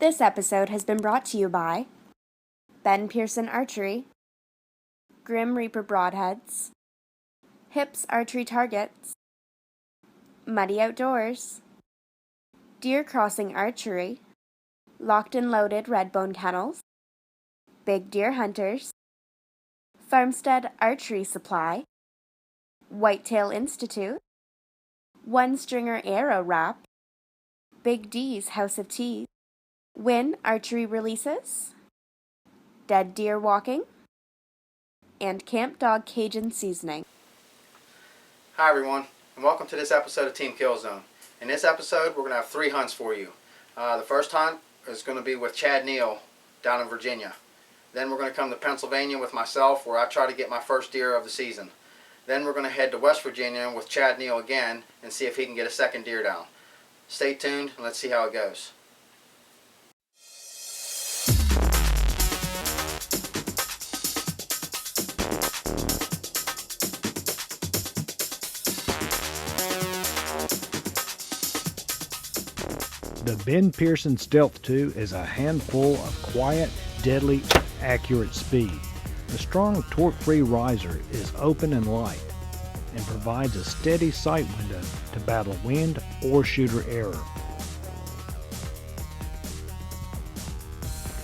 This episode has been brought to you by Ben Pearson Archery, Grim Reaper Broadheads, Hips Archery Targets, Muddy Outdoors, Deer Crossing Archery, Locked and Loaded Redbone Kennels, Big Deer Hunters, Farmstead Archery Supply, Whitetail Institute, One Stringer Arrow Wrap, Big D's House of Tea, Win Archery Releases, Dead Deer Walking, and Camp Dog Cajun Seasoning. Hi everyone, and welcome to this episode of Team Killzone. In this episode, we're going to have 3 hunts for you. The first hunt is going to be with Chad Neal down in Virginia. Then we're going to come to Pennsylvania with myself, where I try to get my first deer of the season. Then we're going to head to West Virginia with Chad Neal again and see if he can get a second deer down. Stay tuned and let's see how it goes. The Ben Pearson Stealth 2 is a handful of quiet, deadly, accurate speed. The strong torque-free riser is open and light and provides a steady sight window to battle wind or shooter error.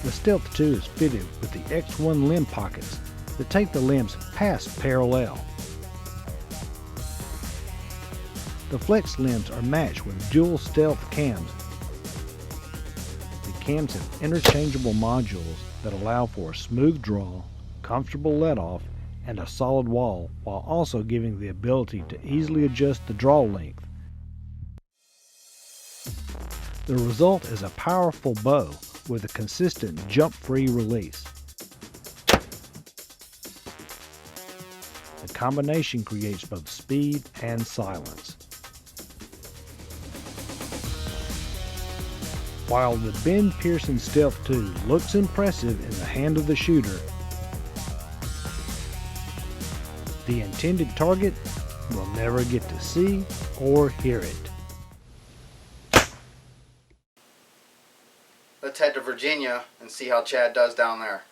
The Stealth 2 is fitted with the X1 limb pockets that take the limbs past parallel. The flex limbs are matched with dual stealth cams. Cams have interchangeable modules that allow for a smooth draw, comfortable let-off, and a solid wall, while also giving the ability to easily adjust the draw length. The result is a powerful bow with a consistent jump-free release. The combination creates both speed and silence. While the Ben Pearson Stealth 2 looks impressive in the hand of the shooter, the intended target will never get to see or hear it. Let's head to Virginia and see how Chad does down there.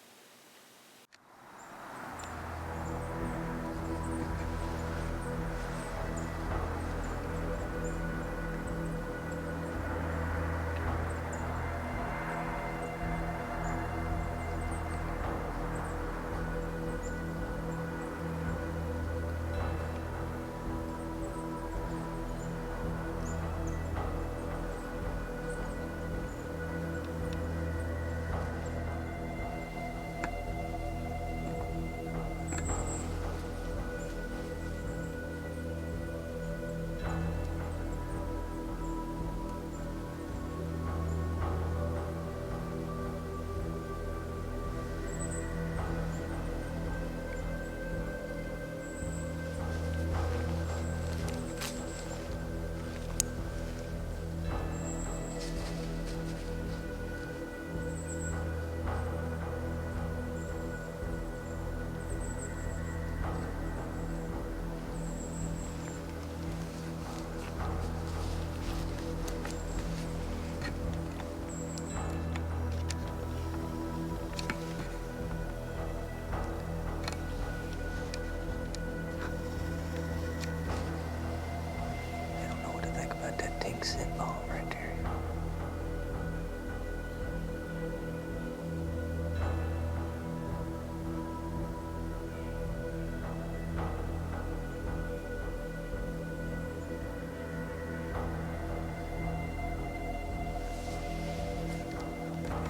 Sit ball right there.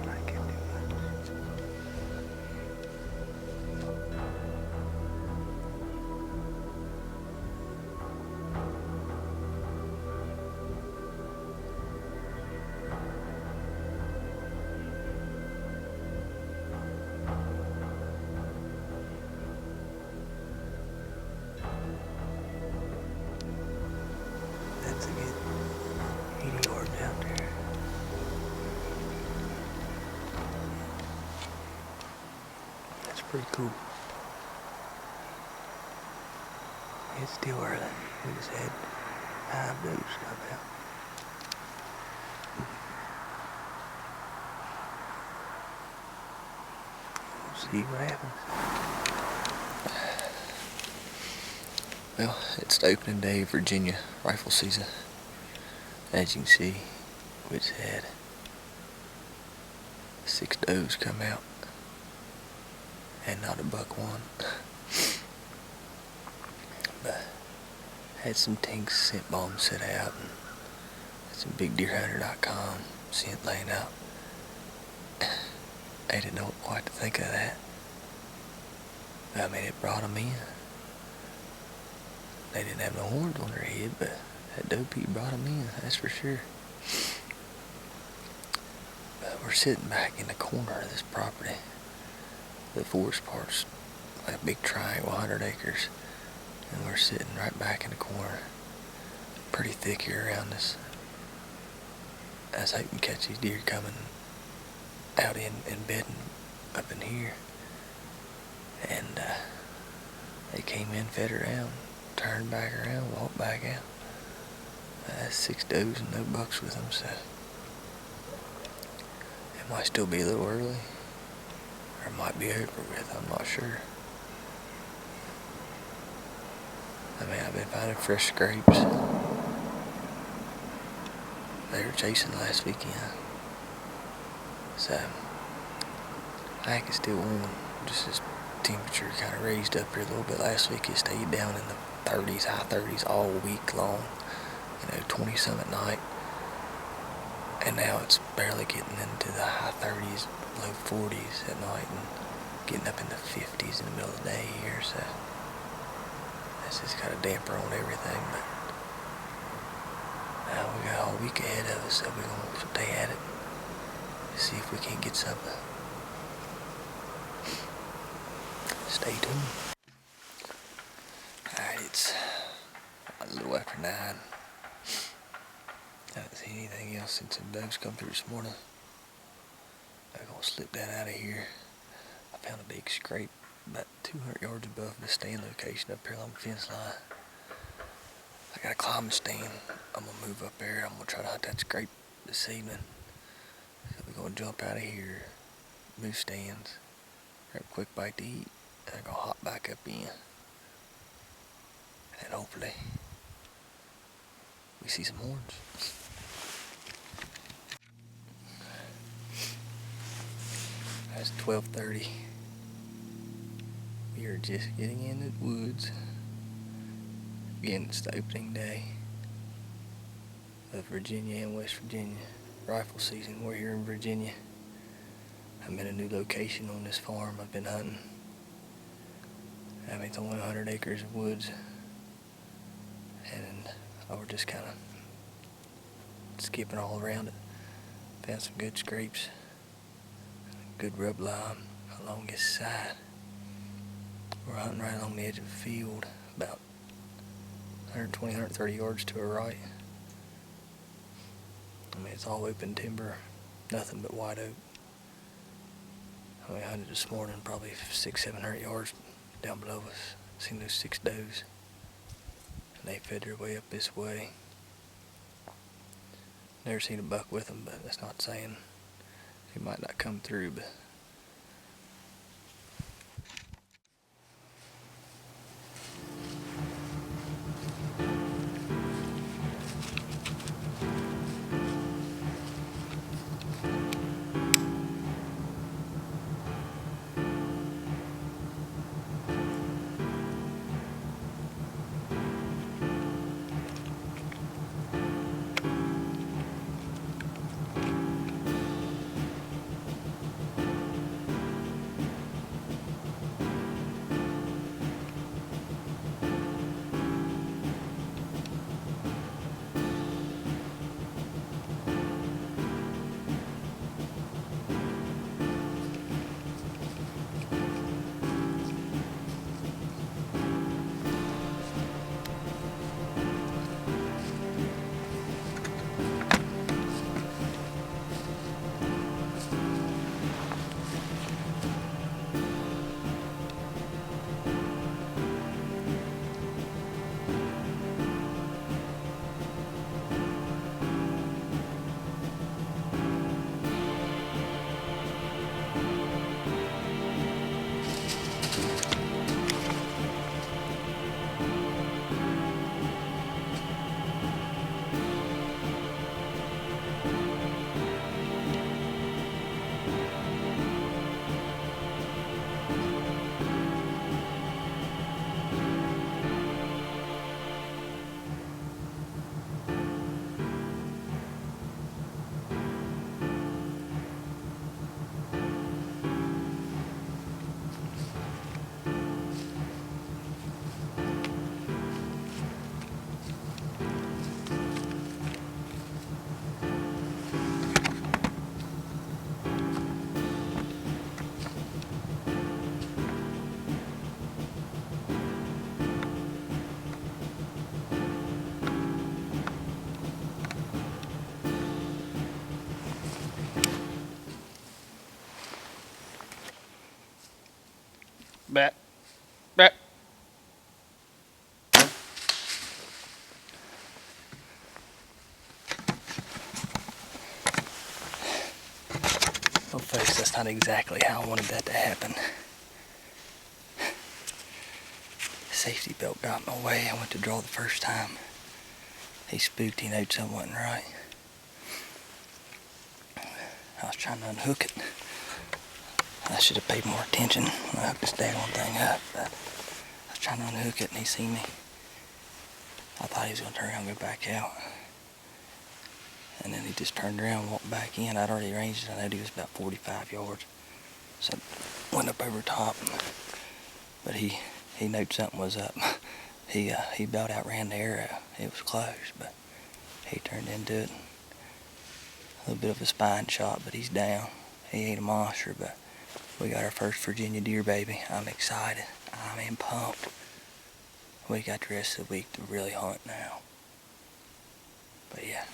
I can do That's a good 80 yard down there. That's pretty cool. It's still early. We just had high blue stuff out. See what happens. Well, it's the opening day of Virginia rifle season. As you can see, we just had 6 does come out, and not a buck one. But had some tinks scent bombs set out, and some BigDeerHunter.com scent laying out. I didn't know quite to think of that. I mean, it brought them in. They didn't have no horns on their head, but that doe peep brought them in, that's for sure. But we're sitting back in the corner of this property. The forest part's like a big triangle, 100 acres. And we're sitting right back in the corner. Pretty thick here around us. I was hoping to catch these deer coming out in bedding up in here. And they came in, fed around, turned back around, walked back out. That's 6 does and no bucks with them, so it might still be a little early, or it might be over with, I'm not sure. I mean, I've been finding fresh scrapes. They were chasing last weekend, so I think it's still warm. Just as temperature kind of raised up here a little bit. Last week it stayed down in the 30s, high 30s all week long. 20 some at night, and now it's barely getting into the high 30s, low 40s at night, and getting up in the 50s in the middle of the day here, so that's just got a damper on everything. But now we got all week ahead of us, so we're going to stay at it, see if we can't get something. Stay tuned. Alright, it's a little after 9. I haven't seen anything else since the doves come through this morning. I'm going to slip that out of here. I found a big scrape about 200 yards above the stand location up here along the fence line. I got a climbing stand. I'm going to move up there. I'm going to try to hunt that scrape this evening. So we're going to jump out of here, move stands, grab a quick bite to eat, and I'm going to hop back up in. And hopefully we see some horns. It's 12:30. We are just getting into the woods. Again, it's the opening day of Virginia and West Virginia rifle season. We're here in Virginia. I'm in a new location on this farm I've been hunting. I mean, it's only 100 acres of woods, and we're just kind of skipping all around it. Found some good scrapes. Good rub line along this side. We're hunting right along the edge of the field, about 120, 130 yards to our right. I mean, it's all open timber, nothing but white oak. I mean, I hunted this morning, probably 600, 700 yards down below us. Seen those 6 does, and they fed their way up this way. Never seen a buck with them, but that's not saying he might not come through, but Back. Back. Well, folks, that's not exactly how I wanted that to happen. The safety belt got in my way. I went to draw the first time. He spooked. He knew something wasn't right. I was trying to unhook it. I should have paid more attention when I hooked this daggone thing up, but I was trying to unhook it and he seen me. I thought he was going to turn around and go back out. And then he just turned around and walked back in. I'd already ranged it. I knew he was about 45 yards. So I went up over top. But he knew something was up. He about outran the arrow. It was close, but he turned into it. A little bit of a spine shot, but he's down. He ain't a monster, but we got our first Virginia deer baby. I'm excited. I'm pumped. We got the rest of the week to really hunt now. But yeah,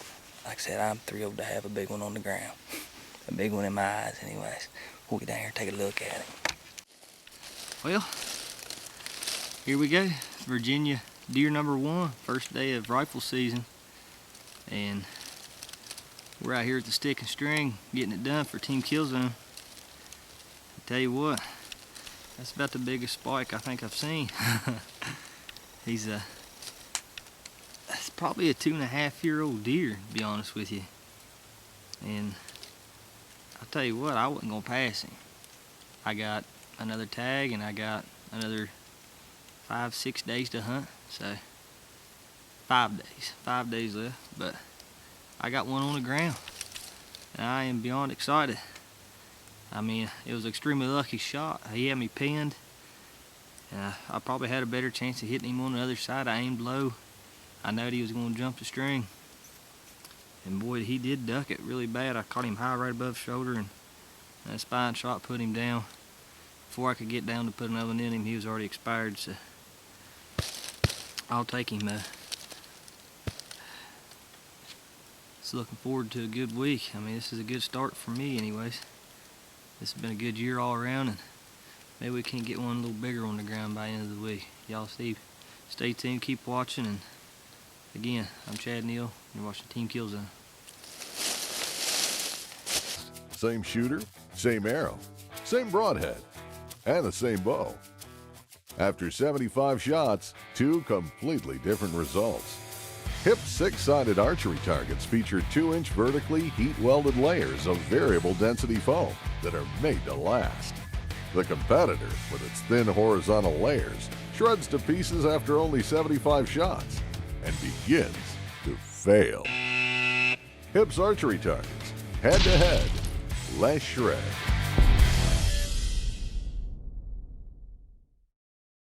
like I said, I'm thrilled to have a big one on the ground. A big one in my eyes anyways. We'll get down here and take a look at it. Well, here we go. Virginia deer number 1, first day of rifle season. And we're out here at the Stick and String getting it done for Team Killzone. I tell you what, that's about the biggest spike I think I've seen. He's that's probably a 2.5-year-old deer, to be honest with you. And I'll tell you what, I wasn't gonna pass him. I got another tag and I got another 5-6 days to hunt, so 5 days left, but I got one on the ground and I am beyond excited. I mean, it was an extremely lucky shot. He had me pinned and I probably had a better chance of hitting him on the other side. I aimed low. I knowed he was going to jump the string, and boy, he did duck it really bad. I caught him high right above the shoulder, and that spine shot put him down. Before I could get down to put another one in him, he was already expired, so I'll take him though. Just looking forward to a good week. I mean, this is a good start for me anyways. This has been a good year all around, and maybe we can get one a little bigger on the ground by the end of the week. Y'all stay tuned, keep watching, and again, I'm Chad Neal. You're watching Team Killzone. Same shooter, same arrow, same broadhead, and the same bow. After 75 shots, 2 completely different results. HIP's 6-sided archery targets feature 2-inch vertically heat-welded layers of variable density foam that are made to last. The competitor, with its thin horizontal layers, shreds to pieces after only 75 shots and begins to fail. HIP's archery targets, head-to-head, less shred.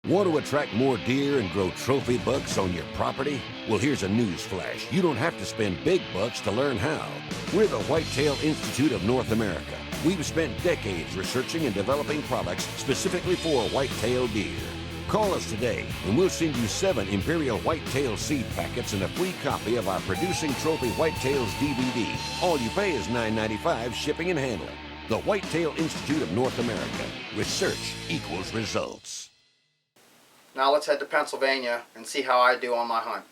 Want to attract more deer and grow trophy bucks on your property? Well, here's a news flash. You don't have to spend big bucks to learn how. We're the Whitetail Institute of North America. We've spent decades researching and developing products specifically for whitetail deer. Call us today and we'll send you 7 Imperial Whitetail seed packets and a free copy of our Producing Trophy Whitetails DVD. All you pay is $9.95 shipping and handling. The Whitetail Institute of North America. Research equals results. Now let's head to Pennsylvania and see how I do on my hunt.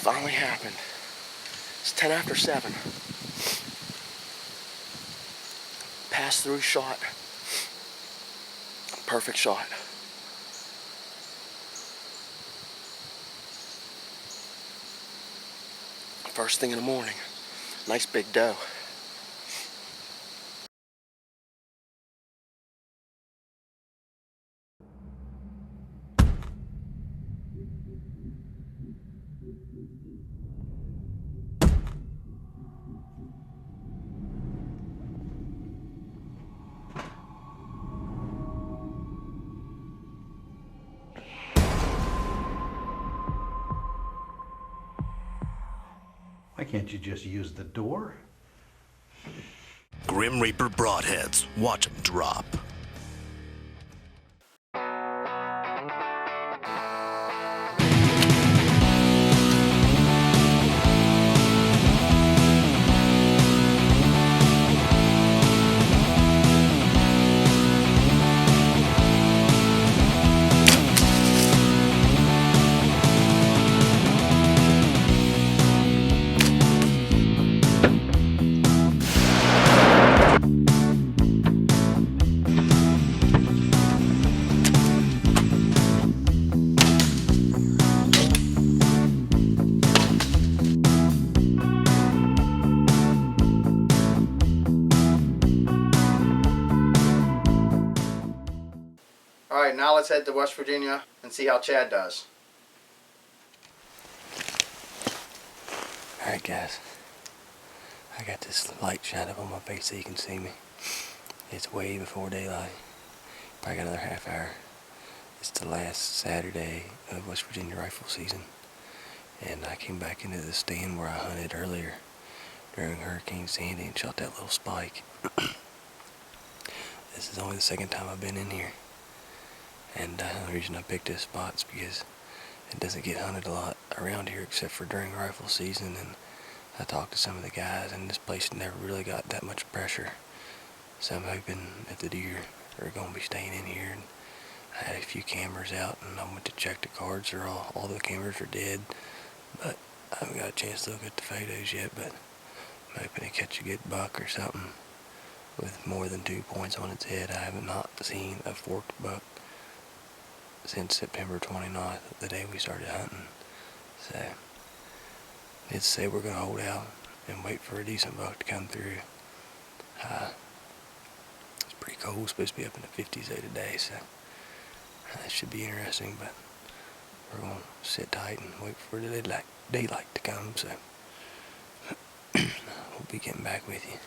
finally happened. It's 10 after 7. Pass-through shot. Perfect shot. First thing in the morning. Nice big doe. Why can't you just use the door? Grim Reaper broadheads. Watch 'em drop. Alright, now let's head to West Virginia and see how Chad does. Alright guys, I got this light shining up on my face so you can see me. It's way before daylight. Probably got another half hour. It's the last Saturday of West Virginia rifle season. And I came back into the stand where I hunted earlier during Hurricane Sandy and shot that little spike. This is only the second time I've been in here. And the reason I picked this spot is because it doesn't get hunted a lot around here except for during rifle season. And I talked to some of the guys, and this place never really got that much pressure. So I'm hoping that the deer are going to be staying in here. And I had a few cameras out, and I went to check the cards. They're all the cameras are dead, but I haven't got a chance to look at the photos yet. But I'm hoping to catch a good buck or something with more than 2 points on its head. I have not seen a forked buck since September 29th, the day we started hunting. So let's say we're going to hold out and wait for a decent buck to come through. It's pretty cold. It's supposed to be up in the 50s today, so that should be interesting. But we're going to sit tight and wait for the daylight to come. So we'll be getting back with you.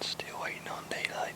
Still waiting on daylight.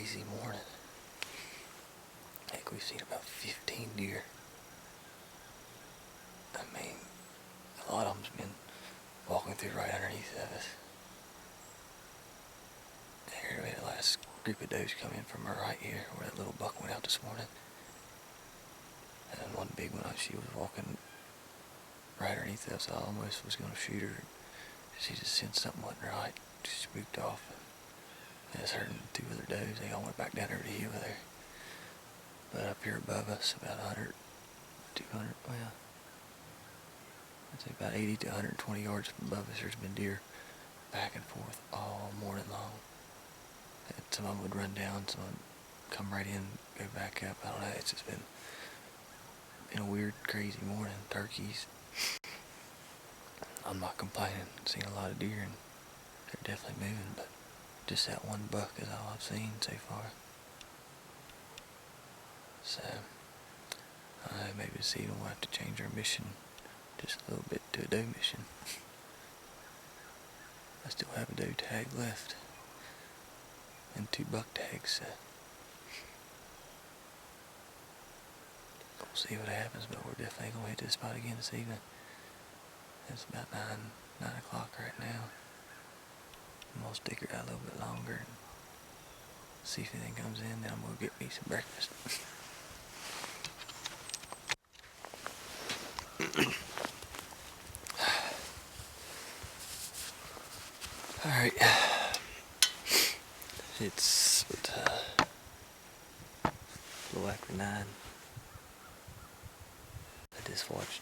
crazy morning. Heck, we've seen about 15 deer. I mean, a lot of them's been walking through right underneath of us. Here we had the last group of does come in from our right here, where that little buck went out this morning. And one big one, she was walking right underneath us. I almost was going to shoot her. She just sensed something wasn't right. She spooked off. And it's her and 2 other does. They all went back down over the hill there. But up here above us, about 100, 200, well, I'd say about 80 to 120 yards above us, there's been deer back and forth all morning long. And some of them would run down, some of them come right in, go back up. I don't know, it's just been a weird, crazy morning. Turkeys. I'm not complaining. I've seen a lot of deer and they're definitely moving, but just that one buck is all I've seen so far. So, maybe this evening we'll have to change our mission just a little bit to a doe mission. I still have a doe tag left and 2 buck tags, so we'll see what happens, but we're definitely going to hit this spot again this evening. It's about 9 o'clock right now. I'm going to stick her out a little bit longer and see if anything comes in, then I'm going to get me some breakfast. Alright. It's a little after 9. I just watched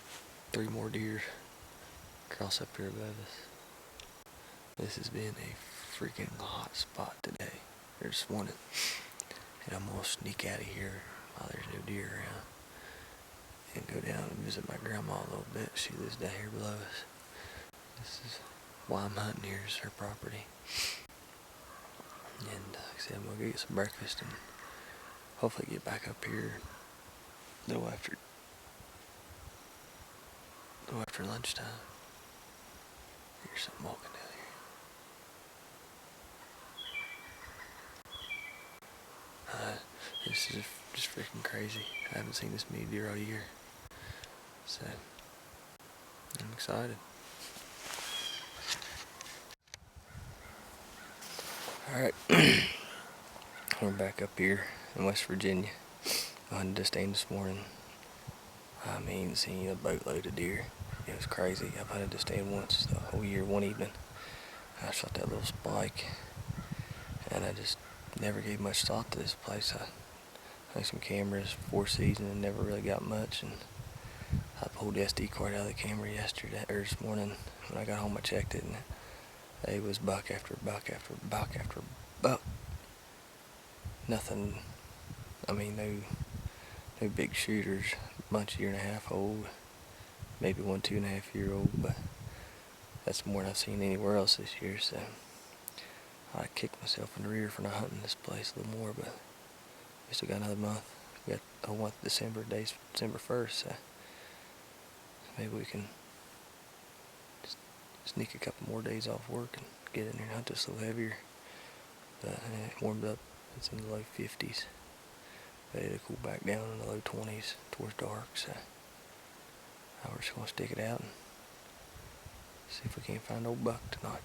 3 more deer cross up here above us. This has been a freaking hot spot today, or this morning. And I'm gonna sneak out of here while there's no deer around and go down and visit my grandma a little bit. She lives down here below us. This is why I'm hunting here, is her property. And like I said, I'm gonna go get some breakfast and hopefully get back up here a little after lunchtime. Here's something walking down here. This is just freaking crazy. I haven't seen this many deer all year. So, I'm excited. Alright, we're back up here in West Virginia. I hunted this day this morning. I mean, seeing a boatload of deer. It was crazy. I've hunted this stand once the whole year, one evening. I shot that little spike, and I just never gave much thought to this place. I hung some cameras 4 seasons and never really got much. And I pulled the SD card out of the camera this morning. When I got home, I checked it, and it was buck after buck after buck after buck. Nothing. I mean, no big shooters. A bunch 1.5 old. Maybe 1 2.5-year-old, but that's more than I've seen anywhere else this year, so I kicked myself in the rear for not hunting this place a little more, but we still got another month. We got a whole month of December 1st, so maybe we can just sneak a couple more days off work and get in there and hunt this a little heavier. But it warmed up, it's in the low 50s, but it'll cool back down in the low 20s towards dark, so we're just going to stick it out and see if we can't find old buck tonight.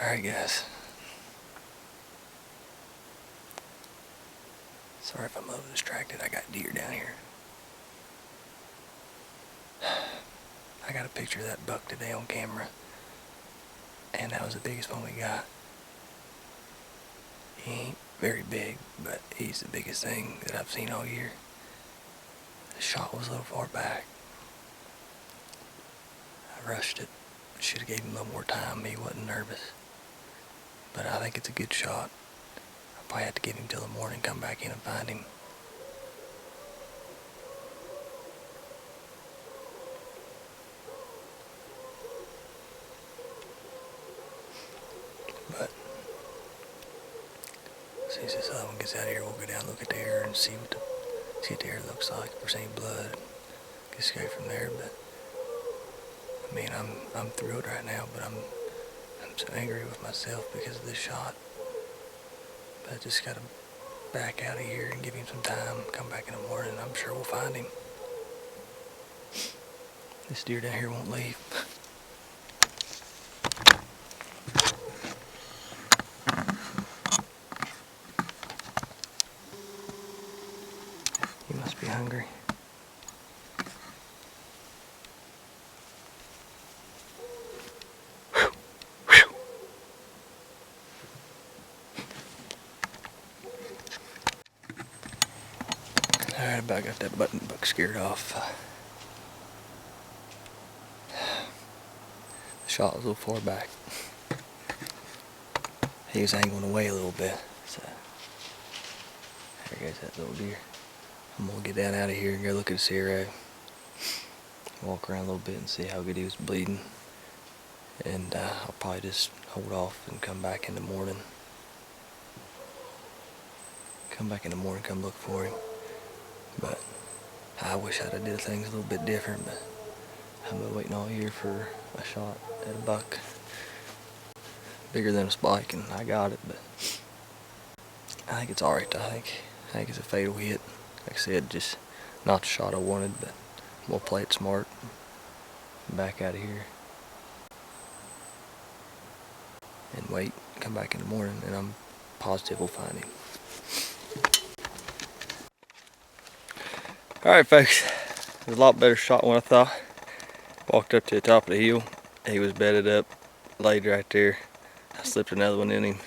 Alright guys. Sorry if I'm a little distracted. I got deer down here. I got a picture of that buck today on camera. And that was the biggest one we got. He ain't very big, but he's the biggest thing that I've seen all year. The shot was a little far back. I rushed it. Should have gave him a little more time. He wasn't nervous. But I think it's a good shot. I'll probably have to give him till the morning, come back in and find him. But as soon as this other one gets out of here, we'll go down, look at the hair, and see what the hair looks like. If there's any blood, get straight from there. But I mean, I'm thrilled right now, but I'm so angry with myself because of this shot. But I just gotta back out of here and give him some time. Come back in the morning, and I'm sure we'll find him. This deer down here won't leave. He must be hungry. Alright, about got that button buck scared off. The shot was a little far back. He was angling away a little bit. So there goes that little deer. I'm gonna get down out of here and go look at his hero. Walk around a little bit and see how good he was bleeding. And I'll probably just hold off and come back in the morning. Come look for him. But I wish I'd have did things a little bit different, but I've been waiting all year for a shot at a buck bigger than a spike, and I got it. But I think it's alright. I think it's a fatal hit. Like I said, just not the shot I wanted, but we'll play it smart. Back out of here and wait. Come back in the morning, and I'm positive we'll find him. Alright folks, it was a lot better shot than what I thought. Walked up to the top of the hill. He was bedded up, laid right there. I slipped another one in him.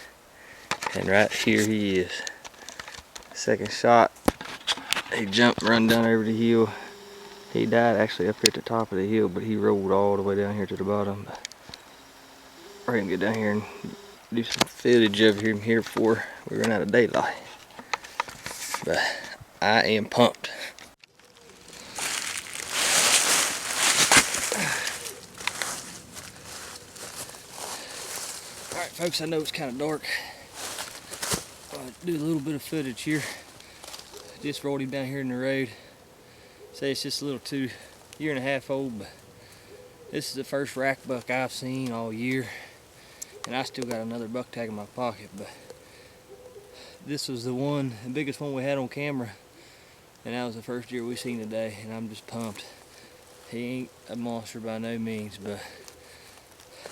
And right here he is. Second shot. He jumped, run down over the hill. He died actually up here at the top of the hill, but he rolled all the way down here to the bottom. We're gonna get down here and do some footage of him here before we run out of daylight. But I am pumped. Alright folks, I know it's kind of dark. I'll do a little bit of footage here. Just rolled him down here in the road. Say it's just a little 2.5 year old, but this is the first rack buck I've seen all year. And I still got another buck tag in my pocket, but this was the biggest one we had on camera. And that was the first deer we seen today, and I'm just pumped. He ain't a monster by no means, but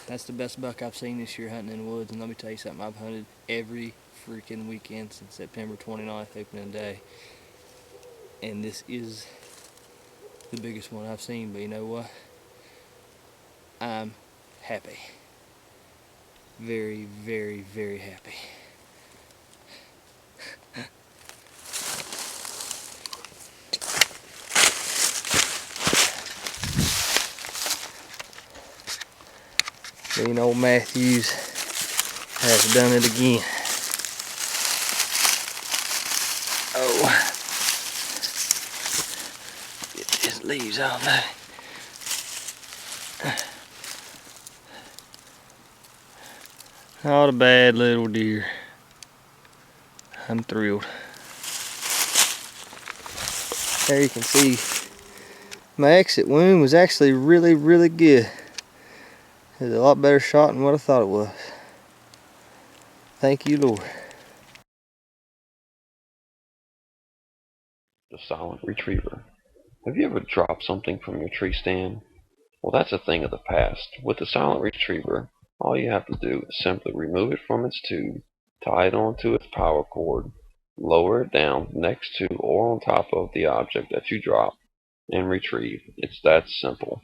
that's the best buck I've seen this year hunting in the woods. And let me tell you something, I've hunted every freaking weekend since September 29th, opening day. And this is the biggest one I've seen, but you know what? I'm happy. Very, very, very happy. Mean old Matthews has done it again. Oh, get his leaves out there. Not a bad little deer. I'm thrilled. There you can see my exit wound was actually really, really good. It was a lot better shot than what I thought it was. Thank you, Lord. The silent retriever. Have you ever dropped something from your tree stand? Well, that's a thing of the past. With the silent retriever, All you have to do is simply remove it from its tube, tie it onto its power cord, lower it down next to or on top of the object that you drop, and retrieve. It's that simple.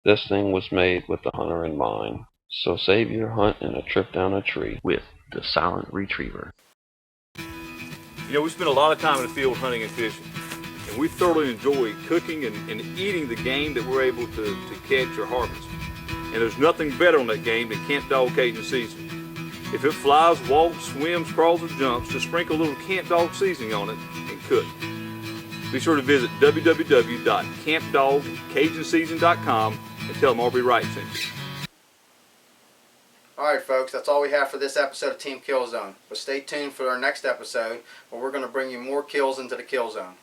This thing was made with the hunter in mind, so save your hunt and a trip down a tree with the Silent Retriever. You know, we spend a lot of time in the field hunting and fishing, and we thoroughly enjoy cooking and eating the game that we're able to catch or harvest. And there's nothing better on that game than Camp Dog Cajun Seasoning. If it flies, walks, swims, crawls, or jumps, just sprinkle a little Camp Dog seasoning on it and cook. Be sure to visit www.campdogcajunseason.com and tell them Aubrey Wright sent you. Alright folks, that's all we have for this episode of Team Kill Zone. But stay tuned for our next episode where we're going to bring you more kills into the kill zone.